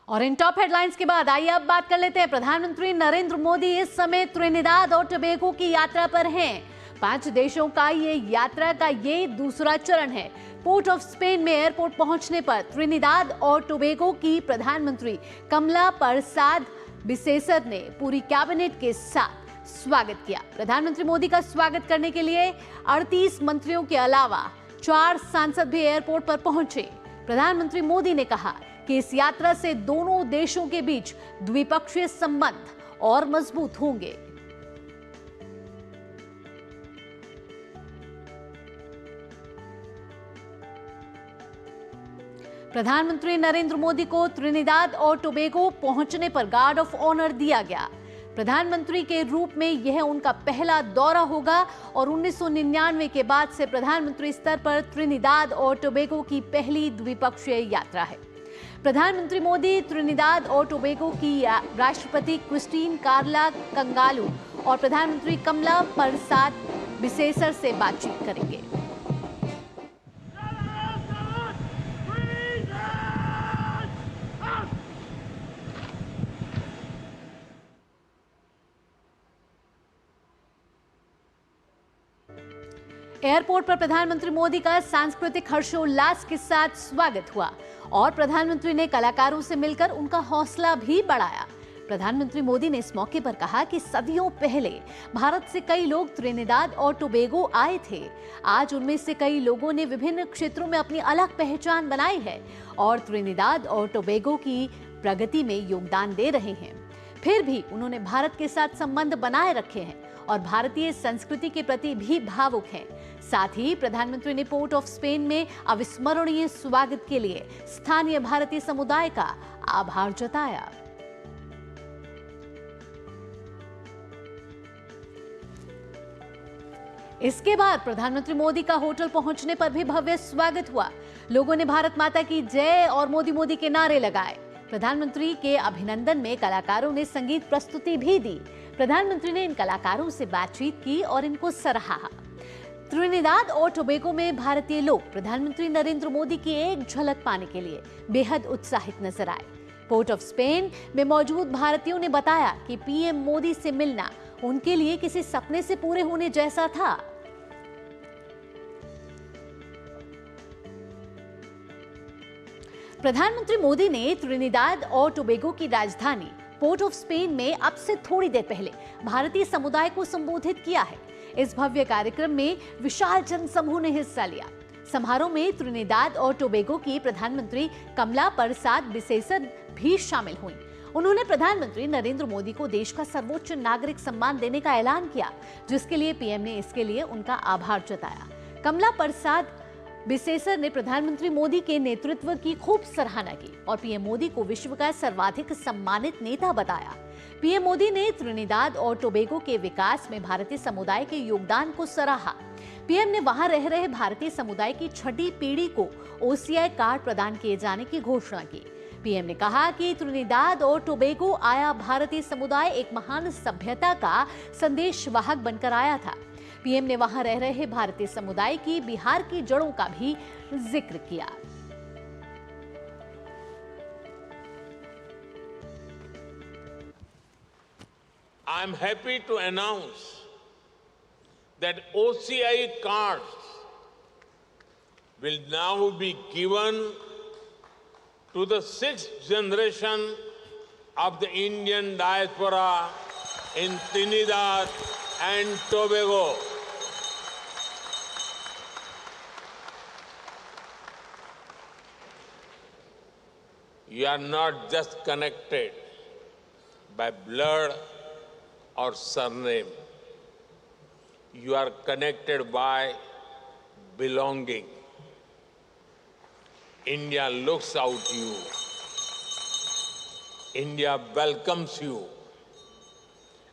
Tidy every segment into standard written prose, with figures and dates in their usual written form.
और इन top headlines के बाद आइए अब बात कर लेते हैं। प्रधानमंत्री नरेंद्र मोदी इस समय त्रिनिदाद और टोबैगो की यात्रा पर हैं। 5 देशों का ये यात्रा का ये दूसरा चरण है। पोर्ट ऑफ स्पेन में एयरपोर्ट पहुंचने पर त्रिनिदाद और टोबैगो की प्रधानमंत्री कमला परसाद बिसेसर ने पूरी कैबिनेट के साथ स्वागत किया। प्रधानमंत्री मोदी का स्वागत करने के लिए 38 मंत्रियों के अलावा 4 सांसद भी एयरपोर्ट पर पहुंचे। प्रधानमंत्री मोदी ने कहा कि इस यात्रा से दोनों देशों के बीच द्विपक्षीय संबंध और मजबूत होंगे। प्रधानमंत्री नरेंद्र मोदी को त्रिनिदाद और टोबैगो पहुंचने पर गार्ड ऑफ ऑनर दिया गया। प्रधानमंत्री के रूप में यह उनका पहला दौरा होगा और 1999 के बाद से प्रधानमंत्री स्तर पर त्रिनिदाद और टोबैगो की पहली द्विपक्षीय यात्रा है। प्रधानमंत्री मोदी त्रिनिदाद और टोबैगो की राष्ट्रपति क्रिस्टीन कार्ला कंगालू और प्रधानमंत्री कमला परसाद बिसेसर से बातचीत करेंगे। एयरपोर्ट पर प्रधानमंत्री मोदी का सांस्कृतिक हर्षोल्लास के साथ स्वागत हुआ और प्रधानमंत्री ने कलाकारों से मिलकर उनका हौसला भी बढ़ाया। प्रधानमंत्री मोदी ने इस मौके पर कहा कि सदियों पहले भारत से कई लोग त्रिनिदाद और टोबैगो आए थे। आज उनमें से कई लोगों ने विभिन्न क्षेत्रों में अपनी अलग पहचान बनाई है और त्रिनिदाद और टोबैगो की प्रगति में योगदान दे रहे हैं। फिर भी उन्होंने भारत के साथ संबंध बनाए रखे हैं और भारतीय संस्कृति के प्रति भी भावुक हैं। साथ ही प्रधानमंत्री ने पोर्ट ऑफ स्पेन में अविस्मरणीय स्वागत के लिए स्थानीय भारतीय समुदाय का आभार जताया। इसके बाद प्रधानमंत्री मोदी का होटल पहुंचने पर भी भव्य स्वागत हुआ। लोगों ने भारत माता की जय और मोदी मोदी के नारे लगाए। प्रधानमंत्री के अभिनंदन में कलाकारों ने संगीत प्रस्तुति भी दी। प्रधानमंत्री ने इन कलाकारों से बातचीत की और इनको सराहा। त्रिनिदाद और टोबैगो में भारतीय लोग प्रधानमंत्री नरेंद्र मोदी की एक झलक पाने के लिए बेहद उत्साहित नजर आए। पोर्ट ऑफ स्पेन में मौजूद भारतीयों ने बताया कि पीएम मोदी से मिलना उनके लिए किसी सपने से पूरे होने जैसा था। प्रधानमंत्री मोदी ने त्रिनिदाद और टोबैगो की राजधानी पोर्ट ऑफ स्पेन में अब से थोड़ी देर पहले भारतीय समुदाय को संबोधित किया है। इस भव्य कार्यक्रम में विशाल जनसमूह ने हिस्सा लिया। समारोह में त्रिनिदाद और टोबैगो की प्रधानमंत्री कमला परसाद बिसेसर भी शामिल हुई। उन्होंने प्रधानमंत्री नरेंद्र मोदी को देश का सर्वोच्च नागरिक सम्मान देने का ऐलान किया, जिसके लिए पीएम ने इसके लिए उनका आभार जताया। कमला परसाद बिसेसर ने प्रधानमंत्री मोदी के नेतृत्व की खूब सराहना की और पीएम मोदी को विश्व का सर्वाधिक सम्मानित नेता बताया। पीएम मोदी ने त्रिनिदाद और टोबैगो के विकास में भारतीय समुदाय के योगदान को सराहा। पीएम ने वहां रह रहे भारतीय समुदाय की छठी पीढ़ी को ओसीआई कार्ड प्रदान किए जाने की घोषणा की। पीएम ने कहा कि त्रिनिदाद और टोबैगो आया भारतीय समुदाय एक महान सभ्यता का संदेशवाहक बनकर आया था। पीएम ने वहां रह रहे भारतीय समुदाय की बिहार की जड़ों का भी जिक्र किया। I am happy to announce that OCI cards will now be given to the 6th generation of the Indian diaspora in Trinidad and Tobago. You are not just connected by blood or surname. You are connected by belonging. India looks out to you. India welcomes you.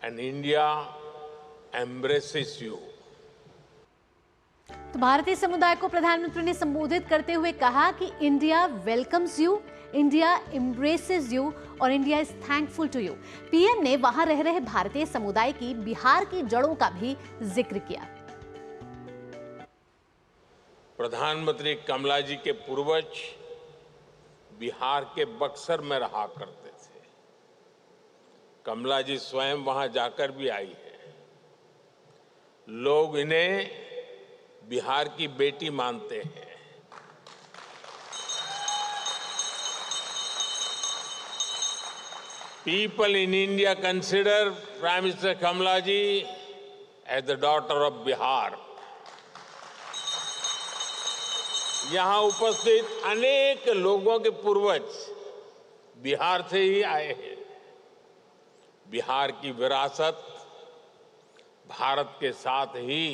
And India embraces you. तो भारतीय समुदाय को प्रधानमंत्री ने संबोधित करते हुए कहा कि India welcomes you, India embraces you और India is thankful to you. PM ने वहां रह रहे भारतीय समुदाय की बिहार की जड़ों का भी जिक्र किया। प्रधानमंत्री कमला जी के पूर्वज बिहार के बक्सर में रहा करते थे। कमला जी स्वयं वहां जाकर भी आई है। लोग इन्हें बिहार की बेटी मानते हैं। People in India consider Prime Minister Kamala ji as the daughter of Bihar. यहाँ उपस्थित अनेक लोगों के पूर्वज बिहार से ही आए हैं। बिहार की विरासत भारत के साथ ही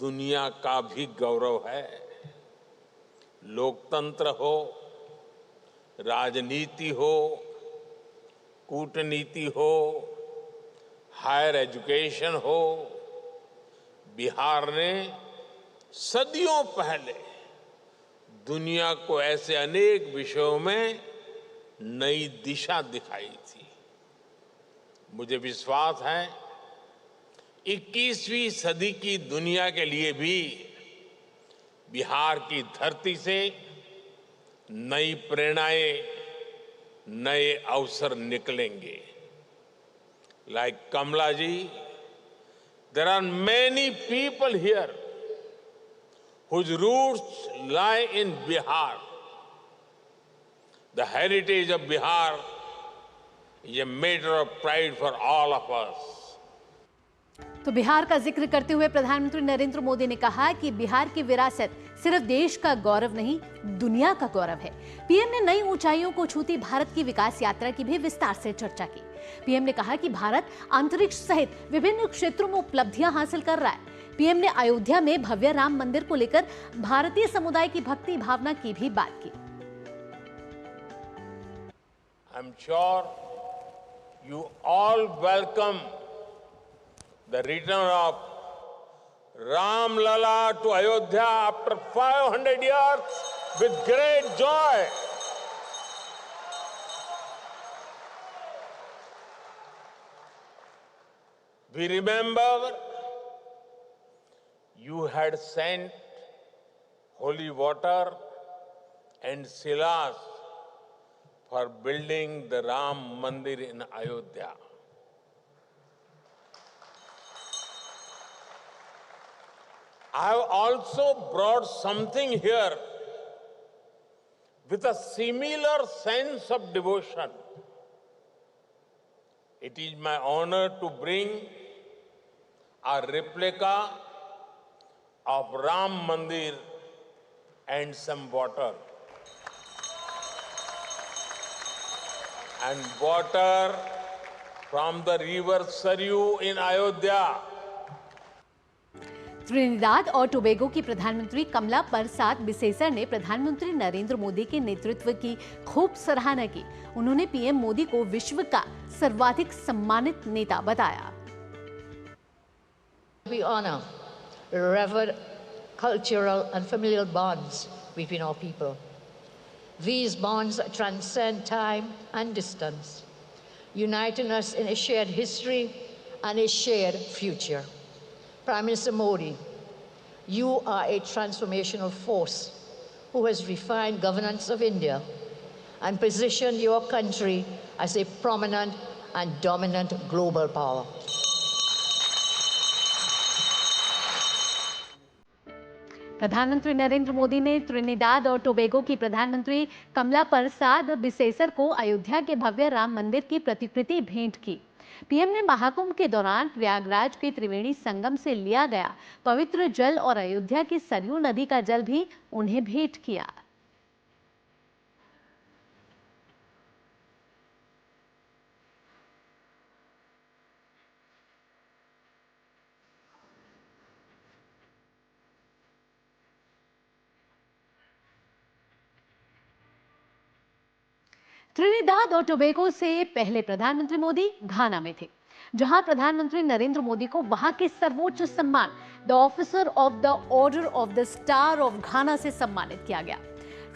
दुनिया का भी गौरव है। लोकतंत्र हो, राजनीति हो, कूटनीति हो, हायर एजुकेशन हो, बिहार ने सदियों पहले दुनिया को ऐसे अनेक विषयों में नई दिशा दिखाई थी। मुझे विश्वास है 21वीं सदी की दुनिया के लिए भी बिहार की धरती से नई प्रेरणाएं, नए अवसर निकलेंगे। Like Kamala ji, there are many people here whose roots lie in Bihar. The heritage of Bihar is a matter of pride for all of us. तो बिहार का जिक्र करते हुए प्रधानमंत्री नरेंद्र मोदी ने कहा कि बिहार की विरासत सिर्फ देश का गौरव नहीं, दुनिया का गौरव है। पीएम ने नई ऊंचाइयों को छूती भारत की विकास यात्रा की भी विस्तार से चर्चा की। पीएम ने कहा कि भारत अंतरिक्ष सहित विभिन्न क्षेत्रों में उपलब्धियां हासिल कर रहा है। पीएम ने अयोध्या में भव्य राम मंदिर को लेकर भारतीय समुदाय की भक्ति भावना की भी बात की। I'm sure you all welcome the return of Ram Lala to Ayodhya after 500 years with great joy. We remember you had sent holy water and silas for building the Ram Mandir in Ayodhya. I have also brought something here with a similar sense of devotion. It is my honor to bring a replica of Ram Mandir and some water. And water from the river Saryu in Ayodhya. Trinidad और Tobago की प्रधानमंत्री कमला परसाद बिसेसर ने प्रधानमंत्री नरेंद्र मोदी के नेतृत्व की खूब सराहना की। उन्होंने पीएम मोदी को विश्व का सर्वाधिक सम्मानित नेता बताया। We honor revered cultural and familial bonds between our people. These bonds transcend time and distance, uniting us in a shared history and a shared future. Prime Minister Modi, you are a transformational force who has refined governance of India and positioned your country as a prominent and dominant global power. प्रधानमंत्री नरेंद्र मोदी ने Trinidad और Tobago की प्रधानमंत्री कमला परसाद बिसेसर को अयोध्या के भव्य राम मंदिर की प्रतिकृति भेंट की। पीएम ने महाकुंभ के दौरान प्रयागराज के त्रिवेणी संगम से लिया गया पवित्र जल और अयोध्या की सरयू नदी का जल भी उन्हें भेंट किया। त्रिनिदाद और टोबैगो से पहले प्रधानमंत्री मोदी घाना में थे, जहां प्रधानमंत्री नरेंद्र मोदी को वहां के सर्वोच्च सम्मान the officer of the order of the star of घाना से सम्मानित किया गया।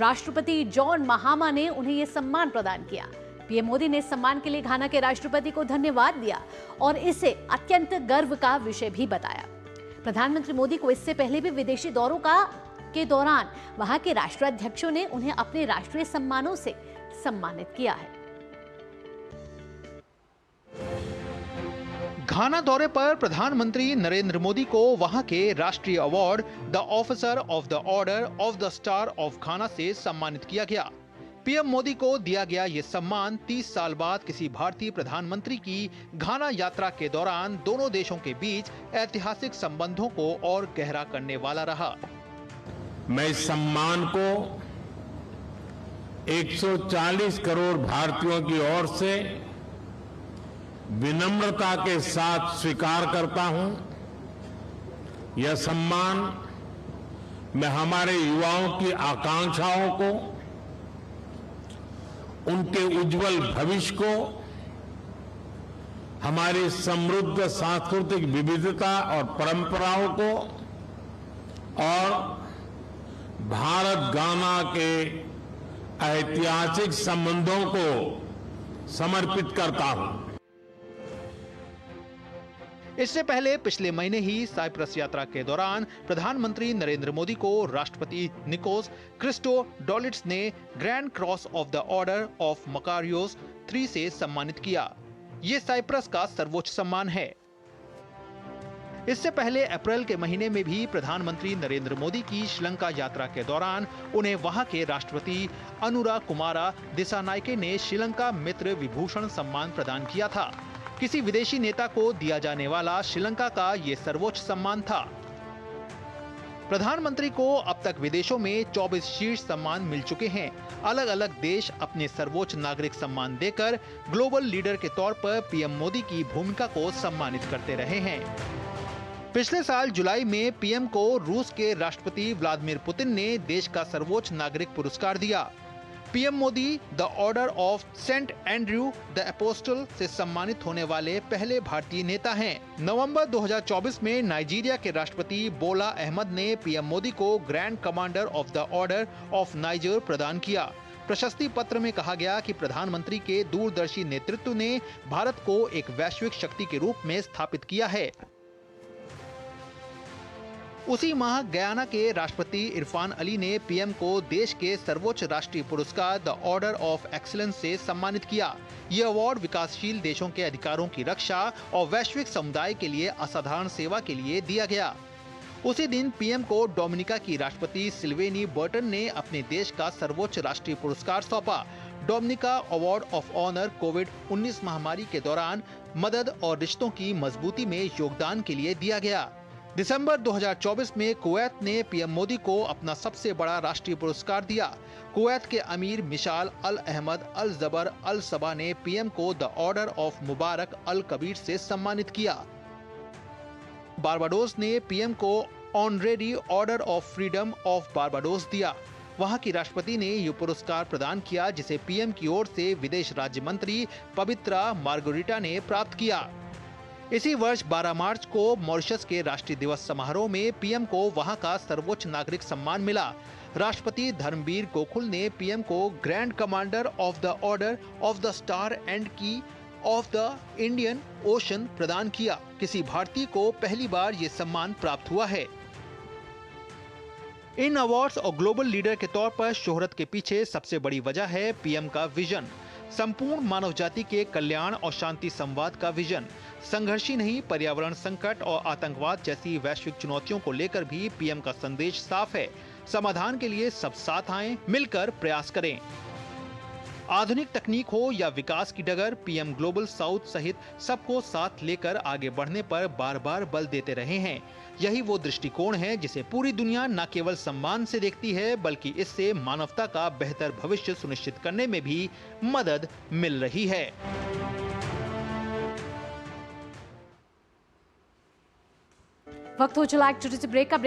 राष्ट्रपति जॉन महामा ने उन्हें यह सम्मान प्रदान किया। पीएम मोदी ने सम्मान के लिए घाना के राष्ट्रपति को धन्यवाद दिया और इसे अत्यंत गर्व का विषय भी बताया। प्रधानमंत्री मोदी को इससे पहले भी विदेशी दौरों का के दौरान वहां के राष्ट्राध्यक्षों ने उन्हें अपने राष्ट्रीय सम्मानों से सम्मानित किया है। घाना दौरे पर प्रधानमंत्री नरेंद्र मोदी को वहां के राष्ट्रीय award the officer of the order of the star of घाना से सम्मानित किया गया। पीएम मोदी को दिया गया ये सम्मान 30 साल बाद किसी भारतीय प्रधानमंत्री की घाना यात्रा के दौरान दोनों देशों के बीच ऐतिहासिक संबंधों को और गहरा करने वाला रहा। मैं इस सम्मान को 140 करोड़ भारतीयों की ओर से विनम्रता के साथ स्वीकार करता हूं। यह सम्मान मैं हमारे युवाओं की आकांक्षाओं को, उनके उज्जवल भविष्य को, हमारी समृद्ध सांस्कृतिक विविधता और परंपराओं को और भारत गाना के ऐतिहासिक संबंधों को समर्पित करता हूं। इससे पहले पिछले महीने ही साइप्रस यात्रा के दौरान प्रधानमंत्री नरेंद्र मोदी को राष्ट्रपति निकोस क्रिस्टोडोलिट्स ने grand cross of the order of Makarios 3 से सम्मानित किया। ये साइप्रस का सर्वोच्च सम्मान है। इससे पहले अप्रैल के महीने में भी प्रधानमंत्री नरेंद्र मोदी की श्रीलंका यात्रा के दौरान उन्हें वहां के राष्ट्रपति अनुरा कुमारा दिसानायके ने श्रीलंका मित्र विभूषण सम्मान प्रदान किया था। किसी विदेशी नेता को दिया जाने वाला श्रीलंका का ये सर्वोच्च सम्मान था। प्रधानमंत्री को अब तक विदेशों में 24 शीर्ष सम्मान मिल चुके हैं। अलग अलग देश अपने सर्वोच्च नागरिक सम्मान देकर ग्लोबल लीडर के तौर पर पीएम मोदी की भूमिका को सम्मानित करते रहे हैं। पिछले साल जुलाई में पीएम को रूस के राष्ट्रपति व्लादिमीर पुतिन ने देश का सर्वोच्च नागरिक पुरस्कार दिया। PM Modi the order of Saint Andrew the apostle से सम्मानित होने वाले पहले भारतीय नेता हैं। नवंबर 2024 में नाइजीरिया के राष्ट्रपति बोला अहमद ने पीएम मोदी को grand commander of the order of niger प्रदान किया। प्रशस्ति पत्र में कहा गया कि प्रधानमंत्री के दूरदर्शी नेतृत्व ने भारत को एक वैश्विक शक्ति के रूप में स्थापित किया है। उसी माह गयाना के राष्ट्रपति इरफान अली ने पीएम को देश के सर्वोच्च राष्ट्रीय पुरस्कार द ऑर्डर ऑफ एक्सीलेंस से सम्मानित किया। ये अवार्ड विकासशील देशों के अधिकारों की रक्षा और वैश्विक समुदाय के लिए असाधारण सेवा के लिए दिया गया। उसी दिन पीएम को डोमिनिका की राष्ट्रपति सिल्वेनी बर्टन ने अपने देश का सर्वोच्च राष्ट्रीय पुरस्कार सौंपा। डोमिनिका अवार्ड ऑफ ऑनर कोविड-19 महामारी के दौरान मदद और रिश्तों की मजबूती में योगदान के लिए दिया गया। दिसंबर 2024 में कुवैत ने पीएम मोदी को अपना सबसे बड़ा राष्ट्रीय पुरस्कार दिया। कुवैत के अमीर मिशाल अल अहमद अल जबर अल सबा ने पीएम को द ऑर्डर ऑफ मुबारक अल कबीर से सम्मानित किया। बारबाडोस ने पीएम को honorary order of freedom of Barbados दिया। वहां की राष्ट्रपति ने ये पुरस्कार प्रदान किया, जिसे पीएम की ओर से विदेश राज्य मंत्री पवित्रा मार्गोरिटा ने प्राप्त किया। इसी वर्ष 12 मार्च को मॉरिशस के राष्ट्रीय दिवस समारोह में पीएम को वहां का सर्वोच्च नागरिक सम्मान मिला। राष्ट्रपति धर्मवीर गोकुल ने पीएम को grand commander of the order of the star and की ऑफ द इंडियन ओशन प्रदान किया। किसी भारतीय को पहली बार ये सम्मान प्राप्त हुआ है। इन अवार्ड्स और ग्लोबल लीडर के तौर पर शोहरत के पीछे सबसे बड़ी वजह है पीएम का विजन। संपूर्ण मानव जाति के कल्याण और शांति संवाद का विजन। संघर्ष ही नहीं, पर्यावरण संकट और आतंकवाद जैसी वैश्विक चुनौतियों को लेकर भी पीएम का संदेश साफ है। समाधान के लिए सब साथ आएं, मिलकर प्रयास करें। आधुनिक तकनीक हो या विकास की डगर, पीएम ग्लोबल साउथ सहित सबको साथ लेकर आगे बढ़ने पर बार बार बल देते रहे हैं। यही वो दृष्टिकोण है जिसे पूरी दुनिया न केवल सम्मान से देखती है, बल्कि इससे मानवता का बेहतर भविष्य सुनिश्चित करने में भी मदद मिल रही है। वक्त हो चला एक छोटे से ब्रेक का।